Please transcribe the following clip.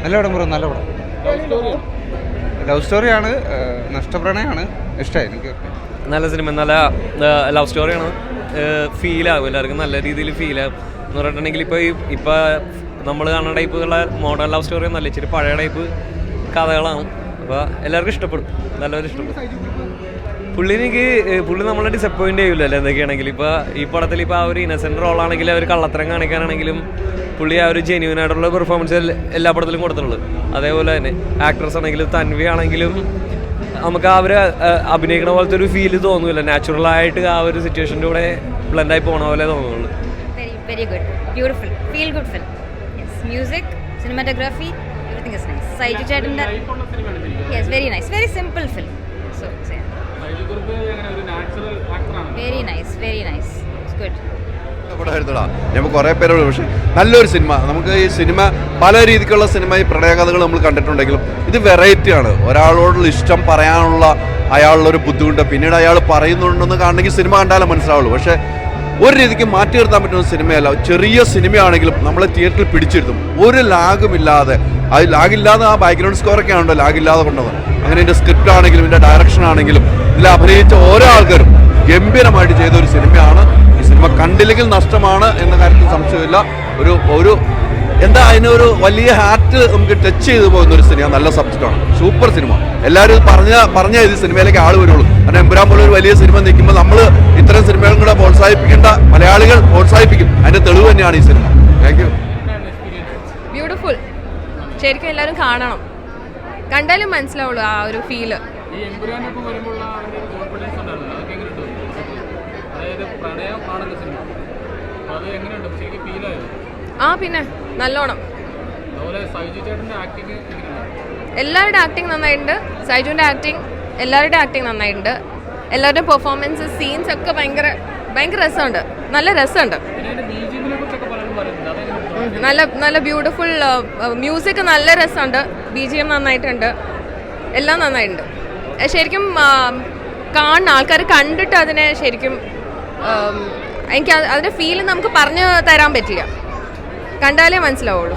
നല്ല പടം ബ്രോ, നല്ല പടം. ലവ് സ്റ്റോറിയാണ്, നഷ്ടപ്രണയമാണ്. ഇഷ്ടമായി എനിക്ക്. നല്ല സിനിമ, നല്ല ലവ് സ്റ്റോറിയാണ്. ഫീലാകും, എല്ലാവർക്കും നല്ല രീതിയിൽ ഫീലാകും എന്ന് പറഞ്ഞിട്ടുണ്ടെങ്കിൽ. ഇപ്പോൾ നമ്മൾ കാണുന്ന ടൈപ്പുള്ള മോഡേൺ ലവ് സ്റ്റോറി ഒന്നല്ല, ഇച്ചിരി പഴയ ടൈപ്പ് കഥകളാണ്. അപ്പോൾ എല്ലാവർക്കും ഇഷ്ടപ്പെടും, നല്ലവരും ഇഷ്ടപ്പെടും. പുള്ളി നമ്മളെ ഡിസപ്പോയിൻ്റ് ചെയ്യില്ലല്ലോ എന്തൊക്കെയാണെങ്കിലും. ഇപ്പോൾ ഈ പടത്തിൽ ഇപ്പോൾ ആ ഒരു ഇന്നസെൻ്റ് റോളാണെങ്കിലും അവർ കള്ളത്തരം കാണിക്കാനാണെങ്കിലും പുള്ളി ആ ഒരു ജെന്യൂൻ ആയിട്ടുള്ള പെർഫോമൻസ് എല്ലാ പടത്തിലും കൊടുത്തിട്ടുള്ളൂ. അതേപോലെ തന്നെ ആക്ട്രസ് ആണെങ്കിലും തൻവി ആണെങ്കിലും നമുക്ക് അവർ അഭിനയിക്കുന്ന പോലത്തെ ഒരു ഫീല് തോന്നുന്നില്ല. നാച്ചുറലായിട്ട് ആ ഒരു സിറ്റുവേഷൻ്റെ കൂടെ ബ്ലെൻഡായി പോണ പോലെ തോന്നുള്ളൂ. Very good, beautiful, feel good film. Yes, music, cinematography, everything is nice. Saiju Chetan, yes, very nice, very simple film. So yeah. Saiju Gurbe ഒരു നാച്ചുറൽ ആക്ടറാണ്. Very nice, it's good. ഞാൻ കുറേ പേരോട്, പക്ഷേ നല്ലൊരു സിനിമ. നമുക്ക് ഈ സിനിമ പല രീതിക്കുള്ള സിനിമ, ഈ പ്രണയകഥകൾ നമ്മൾ കണ്ടിട്ടുണ്ടെങ്കിലും ഇത് വെറൈറ്റിയാണ്. ഒരാളോടുള്ള ഇഷ്ടം പറയാനുള്ള അയാളുടെ ഒരു ബുദ്ധിമുട്ട് പിന്നീട് അയാൾ പറയുന്നുണ്ടെന്ന് കാണണമെങ്കിൽ സിനിമ കണ്ടാലേ മനസ്സിലാവുള്ളൂ. പക്ഷേ ഒരു രീതിക്ക് മാറ്റി നിർത്താൻ പറ്റുന്ന സിനിമയല്ല. ചെറിയ സിനിമയാണെങ്കിലും നമ്മളെ തിയേറ്ററിൽ പിടിച്ചിരുത്തും, ഒരു ലാഗുമില്ലാതെ. അത് ലാഗില്ലാതെ ആ ബാക്ക്ഗ്രൗണ്ട് സ്കോറൊക്കെ ആണല്ലോ ലാഗില്ലാതെ കൊണ്ടുവന്നത്. അങ്ങനെ ഇതിൻ്റെ സ്ക്രിപ്റ്റ് ആണെങ്കിലും ഇതിൻ്റെ ഡയറക്ഷൻ ആണെങ്കിലും ഇതിൽ അഭിനയിച്ച ഓരോ ആൾക്കാരും ഗംഭീരമായിട്ട് ചെയ്ത ഒരു സിനിമയാണ്. ഈ സിനിമ കണ്ടില്ലെങ്കിൽ നഷ്ടമാണ് എന്ന കാര്യത്തിൽ സംശയമില്ല. ഒരു എന്താ അതിനൊരു വലിയ ഹാർട്ട് നമുക്ക് ടച്ച് ചെയ്തു പോകുന്ന ഒരു സിനിമ, നല്ല സബ്ജക്റ്റാണ്, സൂപ്പർ സിനിമ. എല്ലാവരും പറഞ്ഞ ഇത് സിനിമയിലേക്ക് ആൾ വരുള്ളൂ. കാരണം എമ്പുരാൻ പോലെ ഒരു വലിയ സിനിമ നിൽക്കുമ്പോൾ നമ്മൾ ഇത്തരം സിനിമകളും കൂടെ പ്രോത്സാഹിപ്പിക്കേണ്ട മലയാളികൾ പ്രോത്സാഹിപ്പിക്കും. അതിന്റെ തെളിവ് തന്നെയാണ് ഈ സിനിമ. Thank you. ബ്യൂട്ടിഫുൾ, ശരിക്കും എല്ലാവരും കാണണം, കണ്ടാലും മനസ്സിലാവുള്ളൂ ആ ഒരു ഫീല്. ആ പിന്നെ നല്ലോണം. എല്ലാവരുടെ ആക്ടിങ് നന്നായിട്ടുണ്ട്. സൈജുവിൻ്റെ ആക്ടിങ്, എല്ലാവരുടെ ആക്ടിങ് നന്നായിട്ടുണ്ട്. എല്ലാവരുടെ പെർഫോമൻസ്, സീൻസ് ഒക്കെ ഭയങ്കര രസമുണ്ട്, നല്ല രസമുണ്ട്. നല്ല ബ്യൂട്ടിഫുൾ മ്യൂസിക്, നല്ല രസമുണ്ട്. BGM നന്നായിട്ടുണ്ട്, എല്ലാം നന്നായിട്ടുണ്ട്. ശരിക്കും കാണുന്ന ആൾക്കാർ കണ്ടിട്ട് അതിനെ ശരിക്കും എനിക്ക് അതിൻ്റെ ഫീൽ നമുക്ക് പറഞ്ഞു തരാൻ പറ്റില്ല, കണ്ടാലേ മനസ്സിലാവുള്ളൂ.